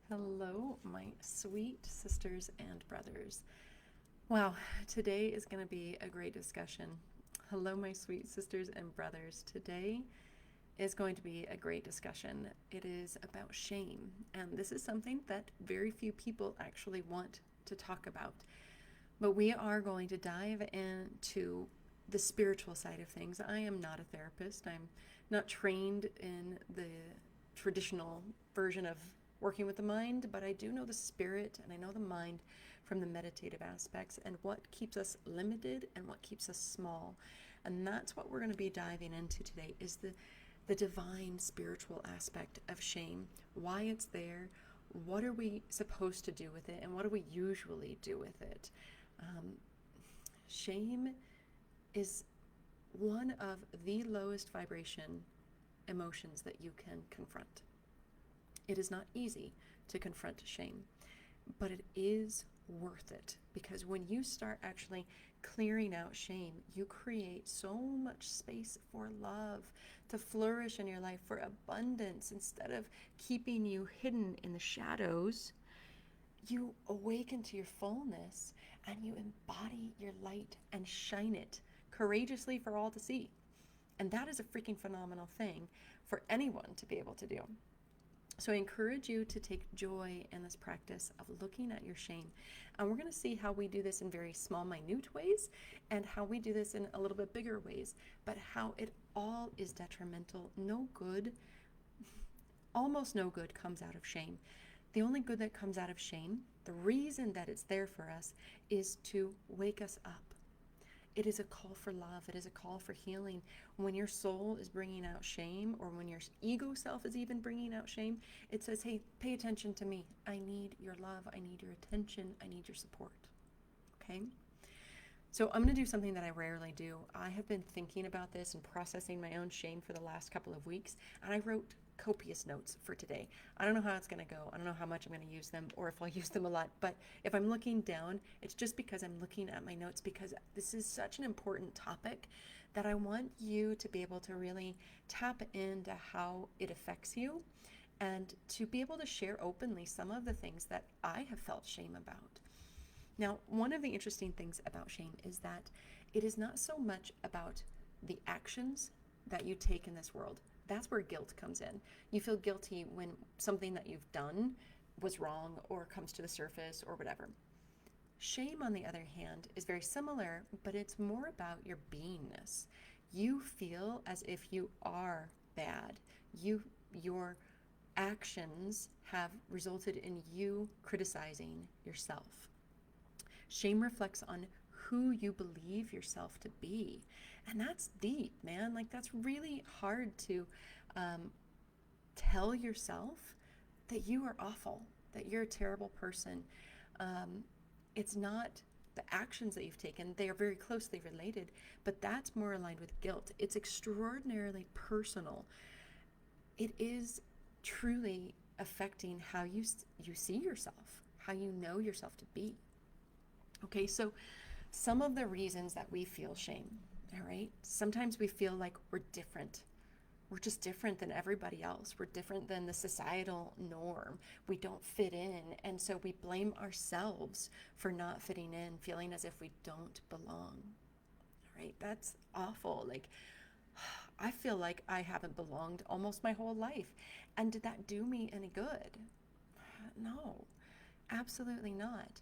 Hello, my sweet sisters and brothers. Wow, today is going to be a great discussion. Hello, my sweet sisters and brothers. Today is going to be a great discussion. It is about shame, and this is something that very few people actually want to talk about. But we are going to dive into the spiritual side of things. I am not a therapist. I'm not trained in the traditional version of working with the mind, but I do know the spirit and I know the mind from the meditative aspects and what keeps us limited and what keeps us small. And that's what we're going to be diving into today is the divine spiritual aspect of shame, why it's there, what are we supposed to do with it, and what do we usually do with it. Um, Shame is one of the lowest vibration emotions that you can confront. It is not easy to confront shame, but it is worth it because when you start actually clearing out shame, you create so much space for love to flourish in your life, for abundance. Instead of keeping you hidden in the shadows, you awaken to your fullness and you embody your light and shine it courageously for all to see. And that is a freaking phenomenal thing for anyone to be able to do. So I encourage you to take joy in this practice of looking at your shame. And we're going to see how we do this in very small, minute ways and how we do this in a little bit bigger ways, but how it all is detrimental. No good, almost no good comes out of shame. The only good that comes out of shame, the reason that it's there for us, is to wake us up. It is a call for love. It is a call for healing. When your soul is bringing out shame, or when your ego self is even bringing out shame, it says, hey, pay attention to me. I need your love. I need your attention. I need your support. Okay? So I'm going to do something that I rarely do. I have been thinking about this and processing my own shame for the last couple of weeks, and I wrote copious notes for today. I don't know how it's going to go. I don't know how much I'm going to use them or if I'll use them a lot, but if I'm looking down, it's just because I'm looking at my notes because this is such an important topic that I want you to be able to really tap into how it affects you and to be able to share openly some of the things that I have felt shame about. Now, one of the interesting things about shame is that it is not so much about the actions that you take in this world. That's where guilt comes in. You feel guilty when something that you've done was wrong or comes to the surface or whatever. Shame, on the other hand, is very similar, but it's more about your beingness. You feel as if you are bad. Your actions have resulted in you criticizing yourself. Shame reflects on who you believe yourself to be. And that's deep, man. Like, that's really hard to tell yourself that you are awful, that you're a terrible person. It's not the actions that you've taken, they are very closely related, but that's more aligned with guilt. It's extraordinarily personal. It is truly affecting how you see yourself, how you know yourself to be. Okay, so some of the reasons that we feel shame, all right? Sometimes we feel like we're different. We're just different than everybody else. We're different than the societal norm. We don't fit in. And so we blame ourselves for not fitting in, feeling as if we don't belong. All right, that's awful. Like, I feel like I haven't belonged almost my whole life. And did that do me any good? No, absolutely not.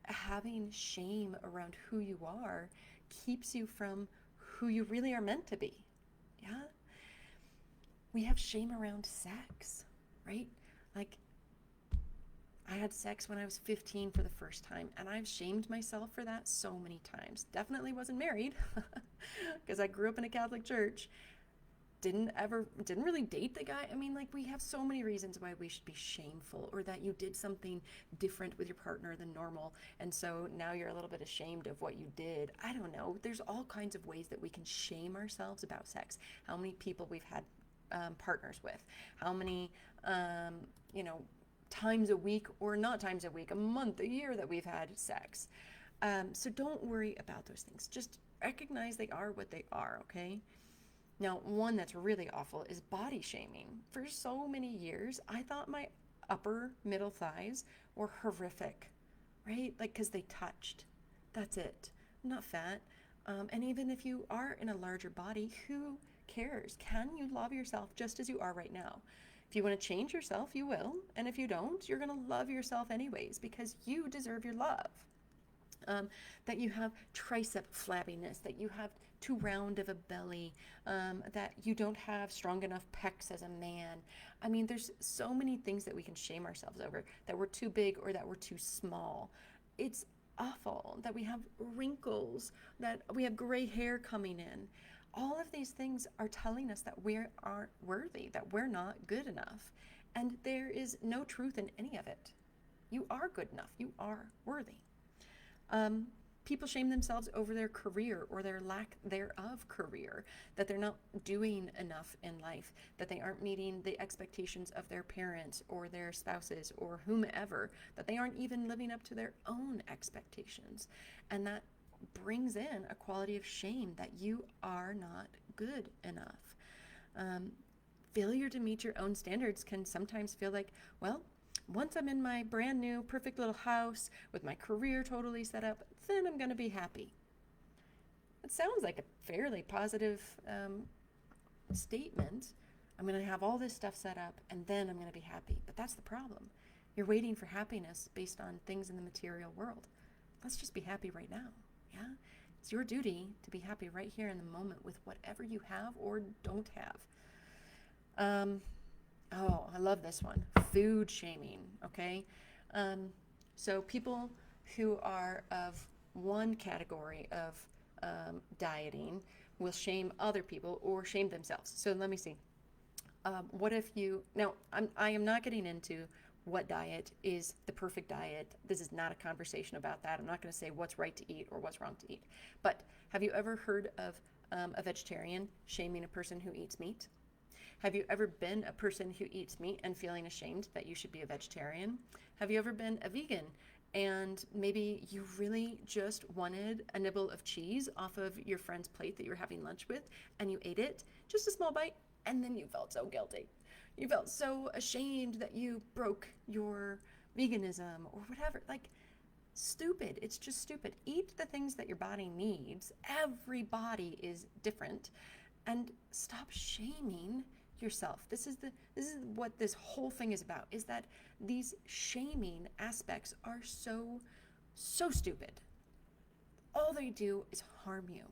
Having shame around who you are keeps you from who you really are meant to be. Yeah? We have shame around sex, right? Like, I had sex when I was 15 for the first time, and I've shamed myself for that so many times. Definitely wasn't married because I grew up in a Catholic church. Didn't really date the guy. I mean, like, we have so many reasons why we should be shameful, or that you did something different with your partner than normal, and so now you're a little bit ashamed of what you did. I don't know. There's all kinds of ways that we can shame ourselves about sex. How many people we've had partners with, how many times a week, or not times a week, a month, a year that we've had sex. So don't worry about those things. Just recognize they are what they are, okay? Now, one that's really awful is body shaming. For so many years, I thought my upper middle thighs were horrific, right? Like, because they touched. That's it. I'm not fat. And even if you are in a larger body, who cares? Can you love yourself just as you are right now? If you want to change yourself, you will. And if you don't, you're going to love yourself anyways because you deserve your love. That you have tricep flabbiness, that you have too round of a belly, that you don't have strong enough pecs as a man. I mean, there's so many things that we can shame ourselves over, that we're too big or that we're too small. It's awful that we have wrinkles, that we have gray hair coming in. All of these things are telling us that we aren't worthy, that we're not good enough. And there is no truth in any of it. You are good enough. You are worthy. People shame themselves over their career or their lack thereof career, that they're not doing enough in life, that they aren't meeting the expectations of their parents or their spouses or whomever, that they aren't even living up to their own expectations. And that brings in a quality of shame that you are not good enough. Failure to meet your own standards can sometimes feel like, well, once I'm in my brand new perfect little house with my career totally set up, then I'm going to be happy. It sounds like a fairly positive statement. I'm going to have all this stuff set up and then I'm going to be happy. But that's the problem. You're waiting for happiness based on things in the material world. Let's just be happy right now. Yeah? It's your duty to be happy right here in the moment with whatever you have or don't have. Oh, I love this one. Food shaming, okay? So people who are of one category of dieting will shame other people or shame themselves. So let me see. What if you... Now, I am not getting into what diet is the perfect diet. This is not a conversation about that. I'm not going to say what's right to eat or what's wrong to eat. But have you ever heard of a vegetarian shaming a person who eats meat? Have you ever been a person who eats meat and feeling ashamed that you should be a vegetarian? Have you ever been a vegan and maybe you really just wanted a nibble of cheese off of your friend's plate that you were having lunch with and you ate it, just a small bite, and then you felt so guilty. You felt so ashamed that you broke your veganism or whatever. Like, stupid. It's just stupid. Eat the things that your body needs. Every body is different. And stop shaming yourself. This is what this whole thing is about, is that these shaming aspects are so stupid. All they do is harm you.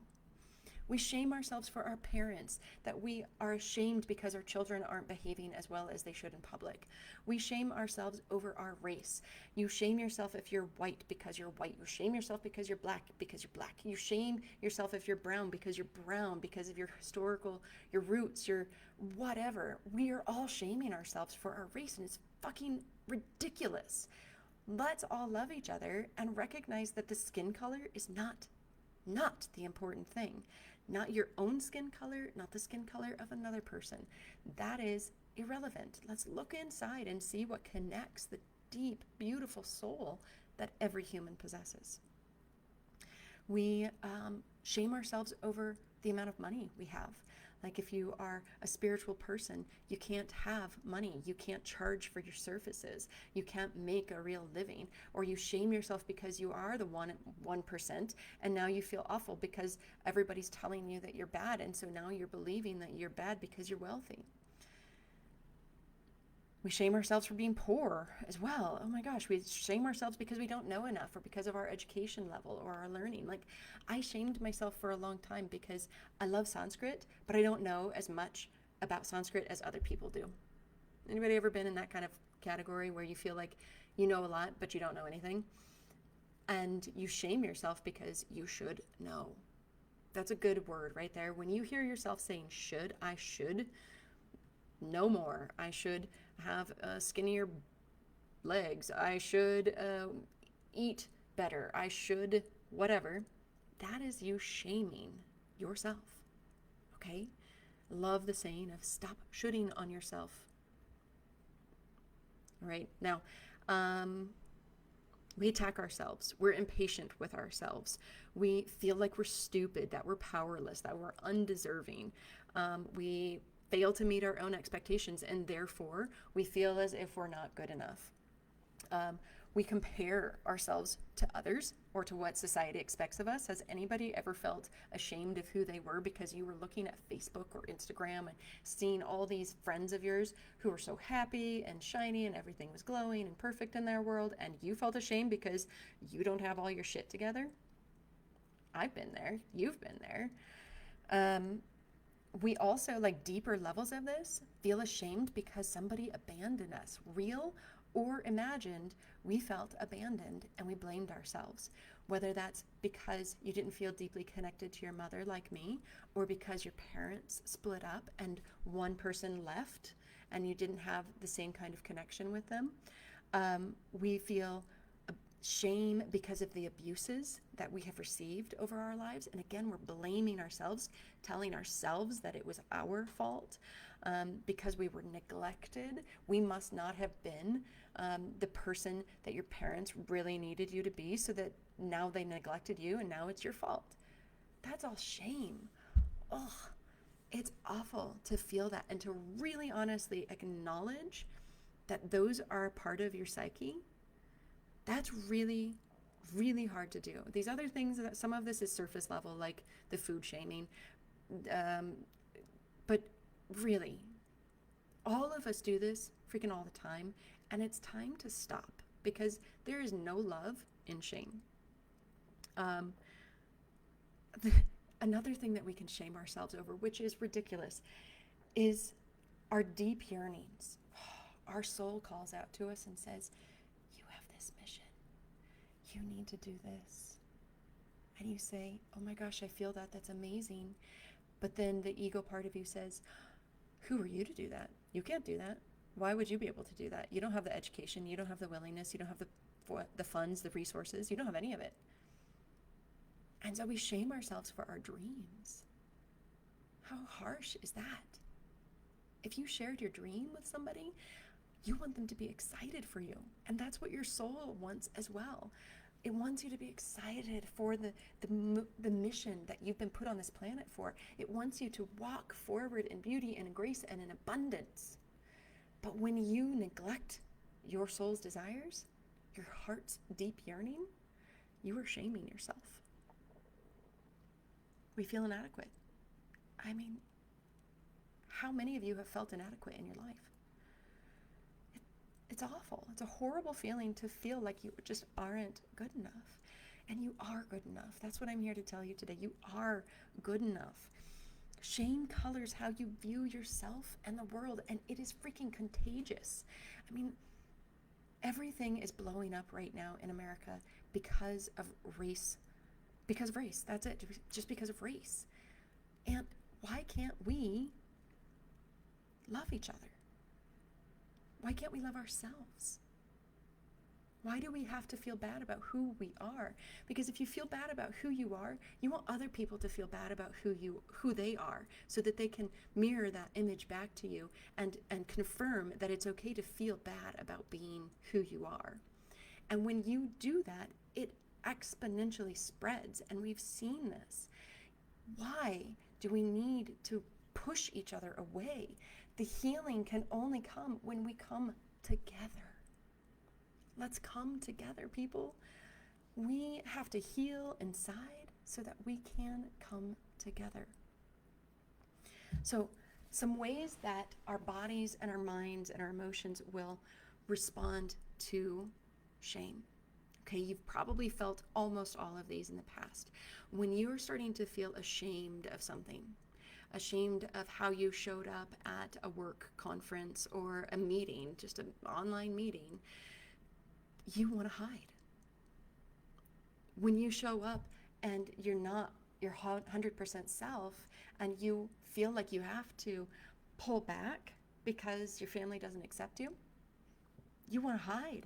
We shame ourselves for our parents, that we are ashamed because our children aren't behaving as well as they should in public. We shame ourselves over our race. You shame yourself if you're white because you're white. You shame yourself because you're black because you're black. You shame yourself if you're brown because you're brown, because of your historical, your roots, your whatever. We are all shaming ourselves for our race, and it's fucking ridiculous. Let's all love each other and recognize that the skin color is not the important thing. Not your own skin color, not the skin color of another person. That is irrelevant. Let's look inside and see what connects the deep, beautiful soul that every human possesses. We shame ourselves over the amount of money we have. Like, if you are a spiritual person, you can't have money. You can't charge for your services. You can't make a real living. Or you shame yourself because you are the 1%, and now you feel awful because everybody's telling you that you're bad, and so now you're believing that you're bad because you're wealthy. We shame ourselves for being poor as well. Oh my gosh, we shame ourselves because we don't know enough or because of our education level or our learning. Like, I shamed myself for a long time because I love Sanskrit, but I don't know as much about Sanskrit as other people do. Anybody ever been in that kind of category where you feel like you know a lot, but you don't know anything? And you shame yourself because you should know. That's a good word right there. When you hear yourself saying should, I should know more. I should have skinnier legs. I should eat better. I should whatever. That is you shaming yourself. Okay? Love the saying of stop shoulding on yourself. All right? Now, we attack ourselves. We're impatient with ourselves. We feel like we're stupid, that we're powerless, that we're undeserving. We fail to meet our own expectations, and therefore we feel as if we're not good enough. We compare ourselves to others or to what society expects of us. Has anybody ever felt ashamed of who they were because you were looking at Facebook or Instagram and seeing all these friends of yours who were so happy and shiny and everything was glowing and perfect in their world, and you felt ashamed because you don't have all your shit together? I've been there. You've been there. We also, like deeper levels of this, feel ashamed because somebody abandoned us. Real or imagined, we felt abandoned and we blamed ourselves. Whether that's because you didn't feel deeply connected to your mother like me, or because your parents split up and one person left and you didn't have the same kind of connection with them. We feel shame because of the abuses that we have received over our lives. And again, we're blaming ourselves, telling ourselves that it was our fault because we were neglected. We must not have been the person that your parents really needed you to be, so that now they neglected you and now it's your fault. That's all shame. Oh, it's awful to feel that and to really honestly acknowledge that those are part of your psyche. That's really, really hard to do. These other things, some of this is surface level, like the food shaming. But really, all of us do this freaking all the time, and it's time to stop, because there is no love in shame. Another thing that we can shame ourselves over, which is ridiculous, is our deep yearnings. Our soul calls out to us and says, mission. You need to do this. And you say, oh my gosh, I feel that. That's amazing. But then the ego part of you says, who are you to do that? You can't do that. Why would you be able to do that? You don't have the education. You don't have the willingness. You don't have the funds, the resources. You don't have any of it. And so we shame ourselves for our dreams. How harsh is that? If you shared your dream with somebody, you want them to be excited for you. And that's what your soul wants as well. It wants you to be excited for the mission that you've been put on this planet for. It wants you to walk forward in beauty and in grace and in abundance. But when you neglect your soul's desires, your heart's deep yearning, you are shaming yourself. We feel inadequate. I mean, how many of you have felt inadequate in your life? It's awful. It's a horrible feeling to feel like you just aren't good enough. And you are good enough. That's what I'm here to tell you today. You are good enough. Shame colors how you view yourself and the world, and it is freaking contagious. I mean, everything is blowing up right now in America because of race. Because of race. That's it. Just because of race. And why can't we love each other? Why can't we love ourselves? Why do we have to feel bad about who we are? Because if you feel bad about who you are, you want other people to feel bad about who they are, so that they can mirror that image back to you and confirm that it's okay to feel bad about being who you are. And when you do that, it exponentially spreads, and we've seen this. Why do we need to push each other away? The healing can only come when we come together. Let's come together, people. We have to heal inside so that we can come together. So, some ways that our bodies and our minds and our emotions will respond to shame. Okay, you've probably felt almost all of these in the past. When you're starting to feel ashamed of something, ashamed of how you showed up at a work conference or a meeting, just an online meeting, you want to hide. When you show up and you're not your 100% self, and you feel like you have to pull back because your family doesn't accept you, you want to hide.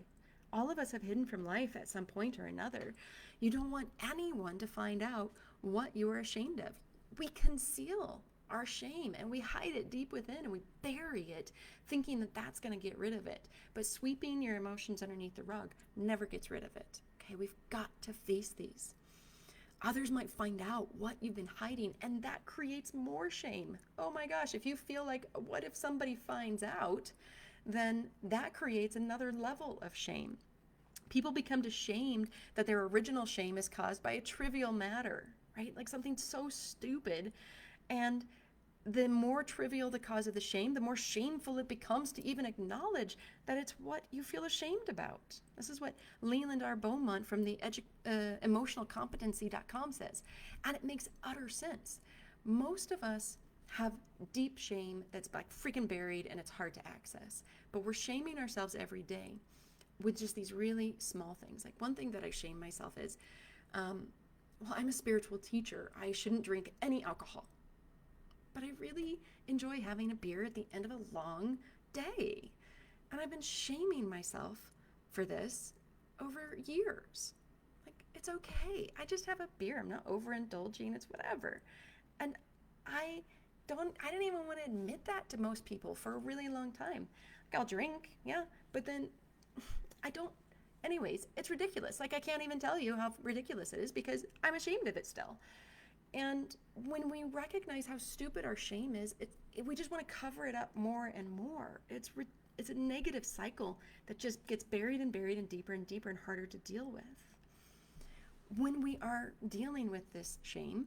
All of us have hidden from life at some point or another. You don't want anyone to find out what you are ashamed of. We conceal our shame and we hide it deep within, and we bury it thinking that that's going to get rid of it. But sweeping your emotions underneath the rug never gets rid of it. Okay, we've got to face these. Others might find out what you've been hiding, and that creates more shame. Oh my gosh, if you feel like, what if somebody finds out? Then that creates another level of shame. People become ashamed that their original shame is caused by a trivial matter, right? Like something so stupid. And the more trivial the cause of the shame, the more shameful it becomes to even acknowledge that it's what you feel ashamed about. This is what Leland R. Beaumont from the emotionalcompetency.com says. And it makes utter sense. Most of us have deep shame that's like freaking buried and it's hard to access. But we're shaming ourselves every day with just these really small things. Like one thing that I shame myself is, well, I'm a spiritual teacher. I shouldn't drink any alcohol. But I really enjoy having a beer at the end of a long day. And I've been shaming myself for this over years. Like, it's okay. I just have a beer. I'm not overindulging. It's whatever. And I didn't even want to admit that to most people for a really long time. Like, I'll drink, yeah, but then I don't. Anyways, it's ridiculous. Like, I can't even tell you how ridiculous it is because I'm ashamed of it still. And when we recognize how stupid our shame is, we just want to cover it up more and more. It's a negative cycle that just gets buried and buried and deeper and harder to deal with. When we are dealing with this shame,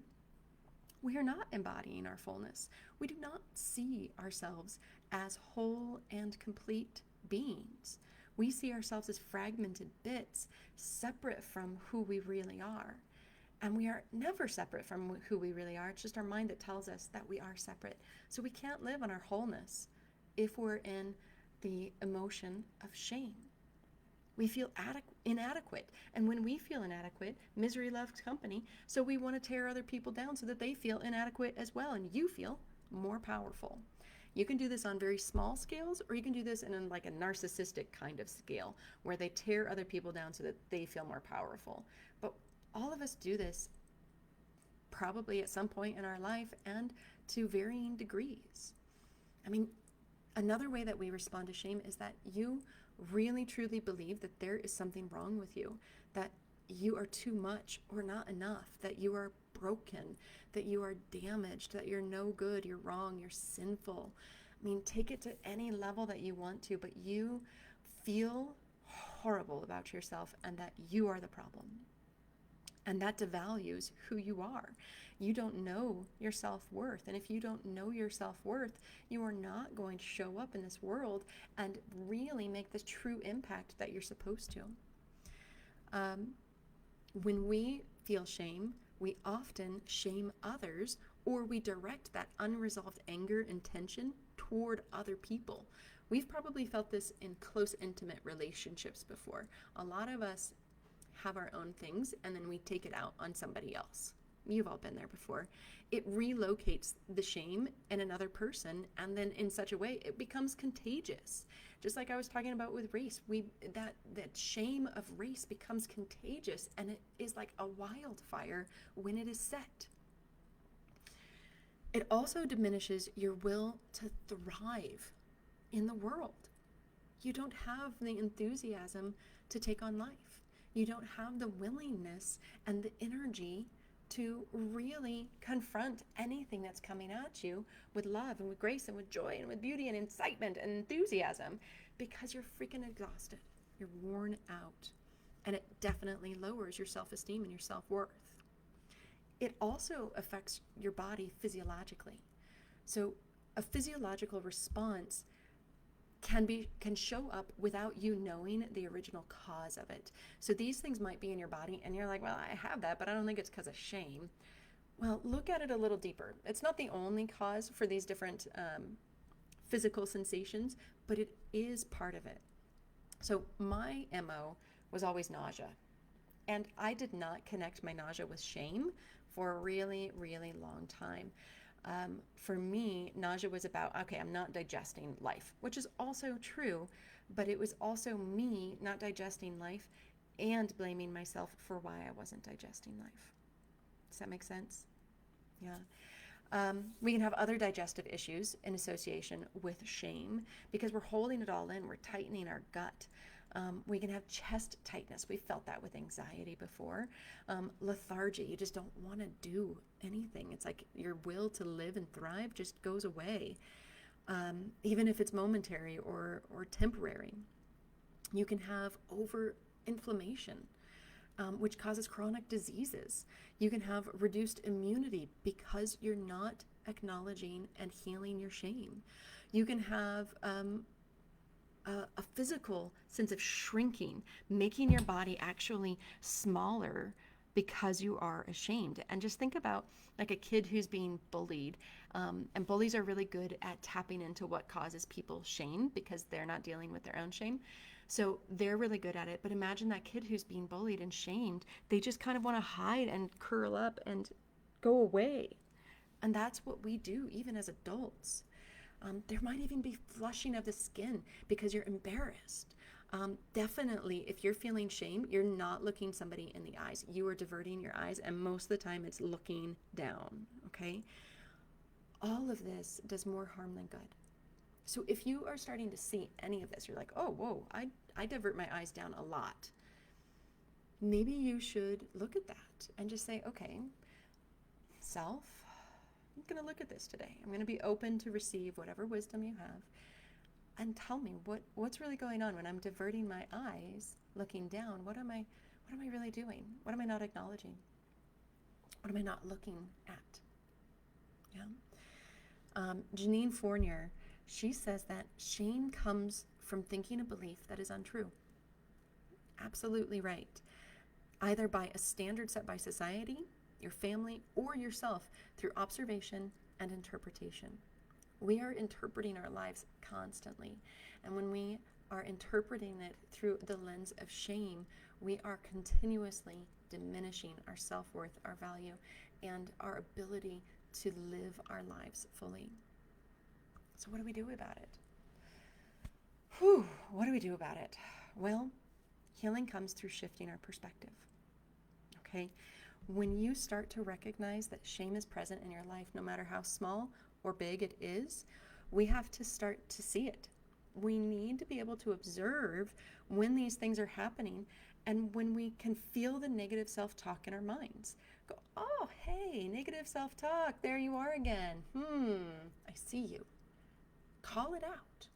we are not embodying our fullness. We do not see ourselves as whole and complete beings. We see ourselves as fragmented bits, separate from who we really are. And we are never separate from who we really are. It's just our mind that tells us that we are separate. So we can't live on our wholeness if we're in the emotion of shame. We feel inadequate. And when we feel inadequate, misery loves company. So we want to tear other people down so that they feel inadequate as well. And you feel more powerful. You can do this on very small scales, or you can do this in like a narcissistic kind of scale where they tear other people down so that they feel more powerful. But all of us do this probably at some point in our life and to varying degrees. I mean, another way that we respond to shame is that you really truly believe that there is something wrong with you, that you are too much or not enough, that you are broken, that you are damaged, that you're no good, you're wrong, you're sinful. I mean, take it to any level that you want to, but you feel horrible about yourself and that you are the problem. And that devalues who you are. You don't know your self-worth. And if you don't know your self-worth, you are not going to show up in this world and really make the true impact that you're supposed to. When we feel shame, we often shame others, or we direct that unresolved anger and tension toward other people. We've probably felt this in close, intimate relationships before. A lot of us have our own things and then we take it out on somebody else. You've all been there before. It relocates the shame in another person, and then in such a way it becomes contagious. Just like I was talking about with race, that shame of race becomes contagious, and it is like a wildfire when it is set. It also diminishes your will to thrive in the world. You don't have the enthusiasm to take on life. You don't have the willingness and the energy to really confront anything that's coming at you with love and with grace and with joy and with beauty and excitement and enthusiasm, because you're freaking exhausted. You're worn out. And it definitely lowers your self-esteem and your self-worth. It also affects your body physiologically. So a physiological response can show up without you knowing the original cause of it. So these things might be in your body and you're like, well, I have that, but I don't think it's because of shame. Well, look at it a little deeper. It's not the only cause for these different physical sensations, but it is part of it. So my MO was always nausea. And I did not connect my nausea with shame for a really, really long time. For me, nausea was about, okay, I'm not digesting life, which is also true, but it was also me not digesting life and blaming myself for why I wasn't digesting life. Does that make sense? Yeah. We can have other digestive issues in association with shame because we're holding it all in. We're tightening our gut. We can have chest tightness. We felt that with anxiety before. Lethargy. You just don't want to do anything. It's like your will to live and thrive just goes away, even if it's momentary or temporary. You can have over inflammation, which causes chronic diseases. You can have reduced immunity because you're not acknowledging and healing your shame. You can have a physical sense of shrinking, making your body actually smaller because you are ashamed. And just think about like a kid who's being bullied. And bullies are really good at tapping into what causes people shame because they're not dealing with their own shame. So they're really good at it. But imagine that kid who's being bullied and shamed. They just kind of want to hide and curl up and go away. And that's what we do even as adults. There might even be flushing of the skin because you're embarrassed. Definitely, if you're feeling shame, you're not looking somebody in the eyes. You are diverting your eyes, and most of the time it's looking down, okay? All of this does more harm than good. So if you are starting to see any of this, you're like, oh, whoa, I divert my eyes down a lot. Maybe you should look at that and just say, okay, self, I'm going to look at this today. I'm going to be open to receive whatever wisdom you have. And tell me what's really going on when I'm diverting my eyes, looking down. What am I really doing? What am I not acknowledging? What am I not looking at? Yeah. Janine Fournier, she says that shame comes from thinking a belief that is untrue. Absolutely right. Either by a standard set by society, your family, or yourself through observation and interpretation. We are interpreting our lives constantly. And when we are interpreting it through the lens of shame, we are continuously diminishing our self-worth, our value, and our ability to live our lives fully. So what do we do about it? What do we do about it? Well, healing comes through shifting our perspective. Okay? When you start to recognize that shame is present in your life, no matter how small or big it is, we have to start to see it. We need to be able to observe when these things are happening and when we can feel the negative self-talk in our minds. Go, oh, hey, negative self-talk, there you are again. I see you. Call it out.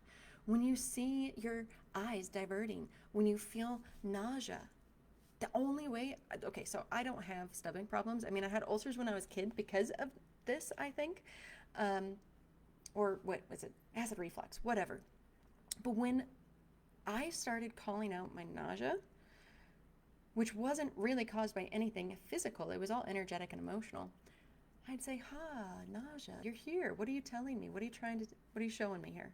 When you see your eyes diverting, when you feel nausea, the only way, okay, so I don't have stomach problems. I mean, I had ulcers when I was a kid because of this, I think. Or what was it? Acid reflux, whatever. But when I started calling out my nausea, which wasn't really caused by anything physical, it was all energetic and emotional, I'd say, nausea, you're here. What are you telling me? What are you showing me here?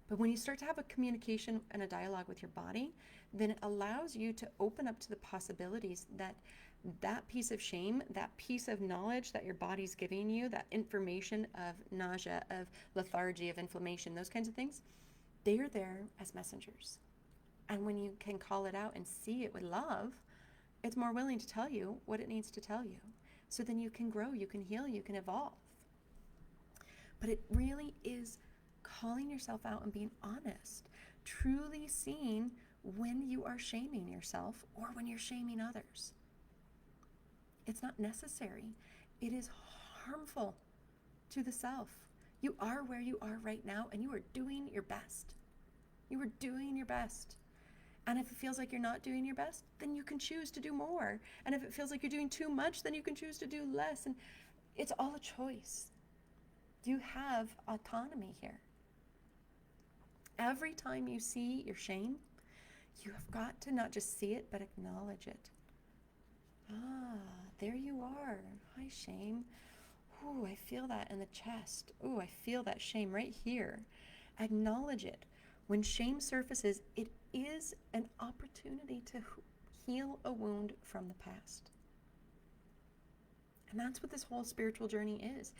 But when you start to have a communication and a dialogue with your body, then it allows you to open up to the possibilities that that piece of shame, that piece of knowledge that your body's giving you, that information of nausea, of lethargy, of inflammation, those kinds of things, they are there as messengers. And when you can call it out and see it with love, it's more willing to tell you what it needs to tell you. So then you can grow, you can heal, you can evolve. But it really is calling yourself out and being honest, truly seeing when you are shaming yourself or when you're shaming others. It's not necessary. It is harmful to the self. You are where you are right now, and you are doing your best. You are doing your best. And if it feels like you're not doing your best, then you can choose to do more. And if it feels like you're doing too much, then you can choose to do less. And it's all a choice. You have autonomy here. Every time you see your shame, you have got to not just see it, but acknowledge it. There you are. Hi, shame. Ooh, I feel that in the chest. Ooh, I feel that shame right here. Acknowledge it. When shame surfaces, it is an opportunity to heal a wound from the past. And that's what this whole spiritual journey is.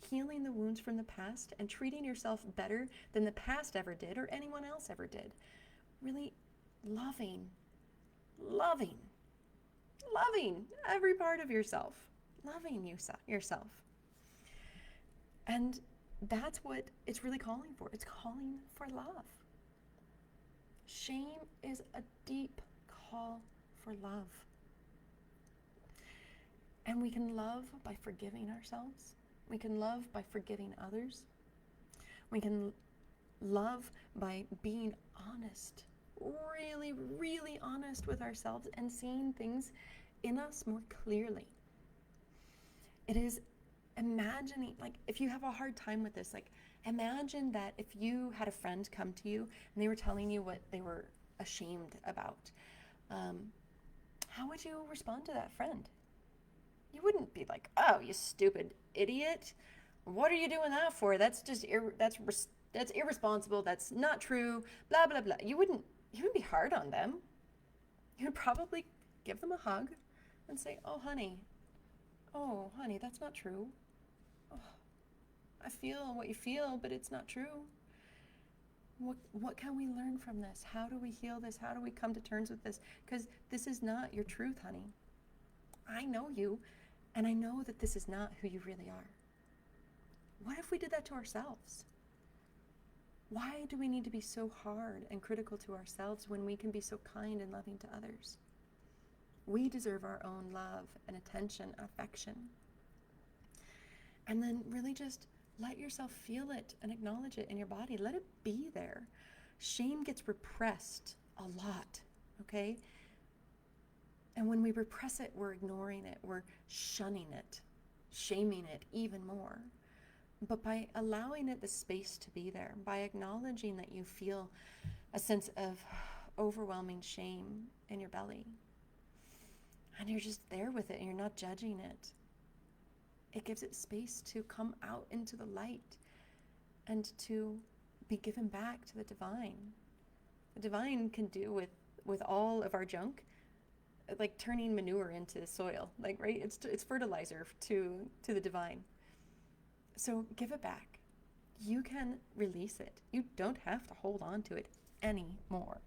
Healing the wounds from the past and treating yourself better than the past ever did or anyone else ever did. Really loving every part of yourself. Loving yourself. And that's what it's really calling for. It's calling for love. Shame is a deep call for love. And we can love by forgiving ourselves. We can love by forgiving others. We can love by being honest, really, really honest with ourselves and seeing things in us more clearly. It is imagining, like, if you have a hard time with this, like, imagine that if you had a friend come to you and they were telling you what they were ashamed about, how would you respond to that friend? You wouldn't be like, "Oh, you stupid idiot. What are you doing that for? That's just that's irresponsible. That's not true. Blah blah blah." You wouldn't be hard on them. You would probably give them a hug and say, "Oh, honey. Oh, honey, that's not true. Oh, I feel what you feel, but it's not true. What can we learn from this? How do we heal this? How do we come to terms with this? Because this is not your truth, honey. I know you, and I know that this is not who you really are." What if we did that to ourselves? Why do we need to be so hard and critical to ourselves when we can be so kind and loving to others? We deserve our own love and attention, affection. And then really just let yourself feel it and acknowledge it in your body. Let it be there. Shame gets repressed a lot, okay? And when we repress it, we're ignoring it, we're shunning it, shaming it even more. But by allowing it the space to be there, by acknowledging that you feel a sense of overwhelming shame in your belly, and you're just there with it and you're not judging it, it gives it space to come out into the light and to be given back to the divine. The divine can do with all of our junk, like turning manure into the soil, like, right? It's fertilizer to the divine. So give it back. You can release it. You don't have to hold on to it anymore.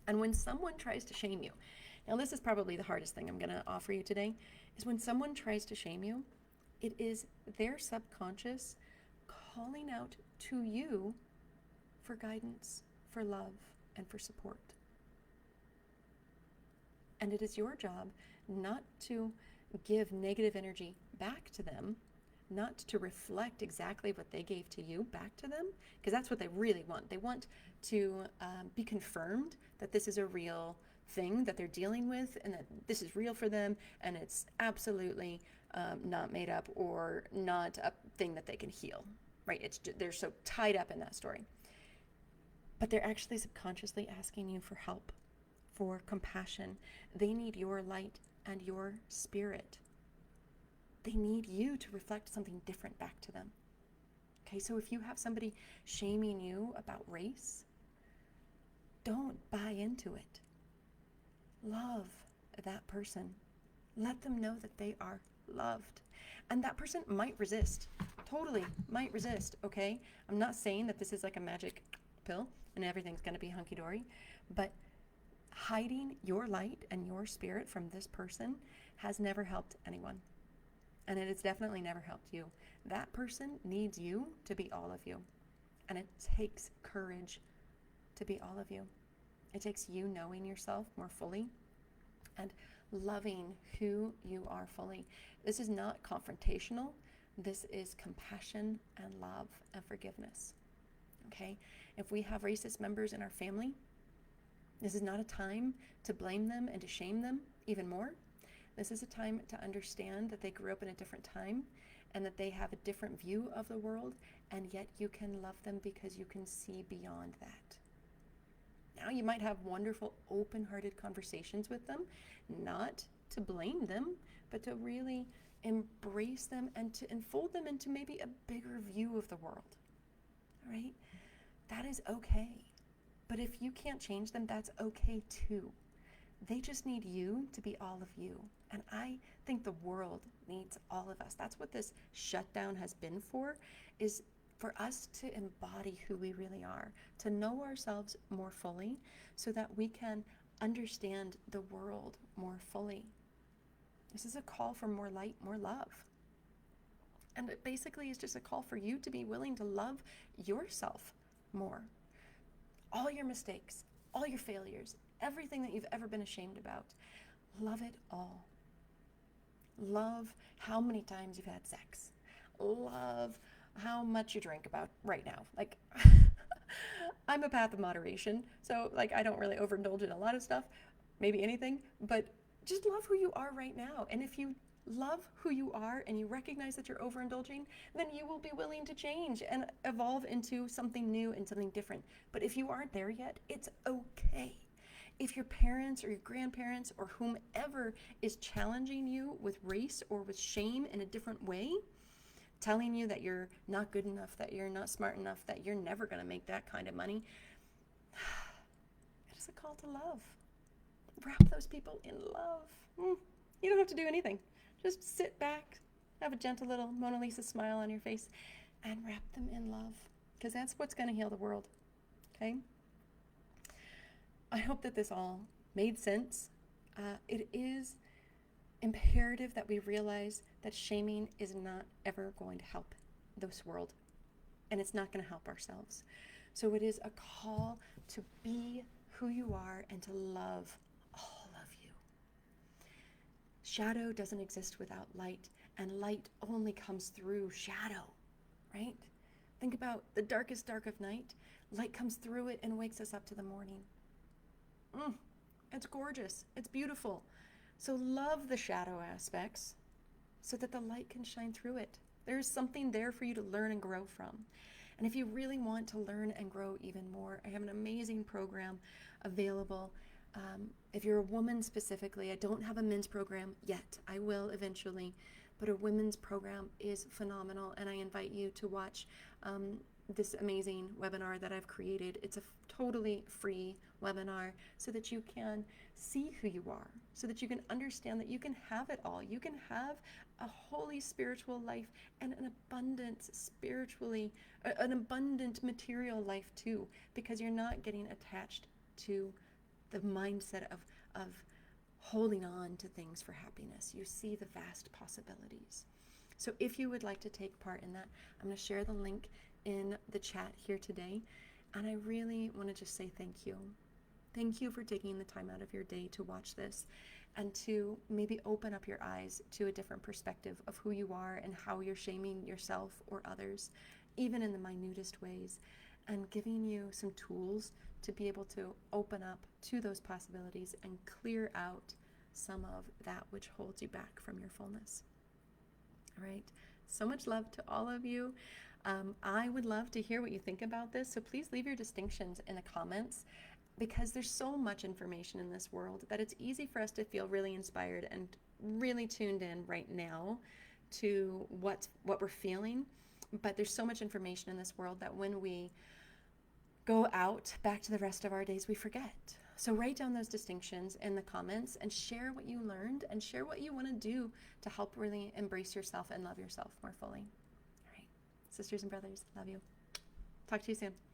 And when someone tries to shame you, now this is probably the hardest thing I'm going to offer you today, is when someone tries to shame you, it is their subconscious calling out to you for guidance, for love, and for support. And it is your job not to give negative energy back to them, not to reflect exactly what they gave to you back to them, because that's what they really want. They want to be confirmed that this is a real thing that they're dealing with and that this is real for them and it's absolutely not made up or not a thing that they can heal, right? They're so tied up in that story. But they're actually subconsciously asking you for help, for compassion. They need your light and your spirit. They need you to reflect something different back to them. Okay, so if you have somebody shaming you about race, don't buy into it. Love that person. Let them know that they are loved. And that person might resist, totally might resist, okay? I'm not saying that this is like a magic pill and everything's going to be hunky-dory, but hiding your light and your spirit from this person has never helped anyone. And it has definitely never helped you. That person needs you to be all of you. And it takes courage to be all of you. It takes you knowing yourself more fully and loving who you are fully. This is not confrontational. This is compassion and love and forgiveness. Okay? If we have racist members in our family, this is not a time to blame them and to shame them even more. This is a time to understand that they grew up in a different time and that they have a different view of the world, and yet you can love them because you can see beyond that. Now you might have wonderful, open-hearted conversations with them, not to blame them, but to really embrace them and to enfold them into maybe a bigger view of the world. All right? That is okay. But if you can't change them, that's okay too. They just need you to be all of you. And I think the world needs all of us. That's what this shutdown has been for, is for us to embody who we really are, to know ourselves more fully so that we can understand the world more fully. This is a call for more light, more love. And it basically is just a call for you to be willing to love yourself more. All your mistakes, all your failures, everything that you've ever been ashamed about. Love it all. Love how many times you've had sex. Love how much you drink about right now. Like, I'm a path of moderation, so like I don't really overindulge in a lot of stuff, maybe anything, but just love who you are right now. And if you love who you are and you recognize that you're overindulging, then you will be willing to change and evolve into something new and something different. But if you aren't there yet, it's okay. If your parents or your grandparents or whomever is challenging you with race or with shame in a different way, telling you that you're not good enough, that you're not smart enough, that you're never going to make that kind of money, it is a call to love. Wrap those people in love. You don't have to do anything. Just sit back, have a gentle little Mona Lisa smile on your face, and wrap them in love, because that's what's going to heal the world. Okay? I hope that this all made sense. It is imperative that we realize that shaming is not ever going to help this world, and it's not going to help ourselves. So it is a call to be who you are and to love all of you. Shadow doesn't exist without light, and light only comes through shadow, right? Think about the darkest dark of night. Light comes through it and wakes us up to the morning. It's gorgeous. It's beautiful. So love the shadow aspects so that the light can shine through it. There's something there for you to learn and grow from. And if you really want to learn and grow even more, I have an amazing program available. If you're a woman specifically, I don't have a men's program yet. I will eventually, but a women's program is phenomenal, and I invite you to watch this amazing webinar that I've created. It's a totally free webinar so that you can see who you are, so that you can understand that you can have it all. You can have a holy spiritual life and an abundant material life too, because you're not getting attached to the mindset of holding on to things for happiness. You see the vast possibilities. So if you would like to take part in that, I'm going to share the link in the chat here today. And I really want to just say thank you. Thank you for taking the time out of your day to watch this and to maybe open up your eyes to a different perspective of who you are and how you're shaming yourself or others, even in the minutest ways, and giving you some tools to be able to open up to those possibilities and clear out some of that which holds you back from your fullness. All right. So much love to all of you. I would love to hear what you think about this, so please leave your distinctions in the comments, because there's so much information in this world that it's easy for us to feel really inspired and really tuned in right now to what we're feeling. But there's so much information in this world that when we go out back to the rest of our days, we forget. So write down those distinctions in the comments and share what you learned and share what you want to do to help really embrace yourself and love yourself more fully. All right, sisters and brothers, love you. Talk to you soon.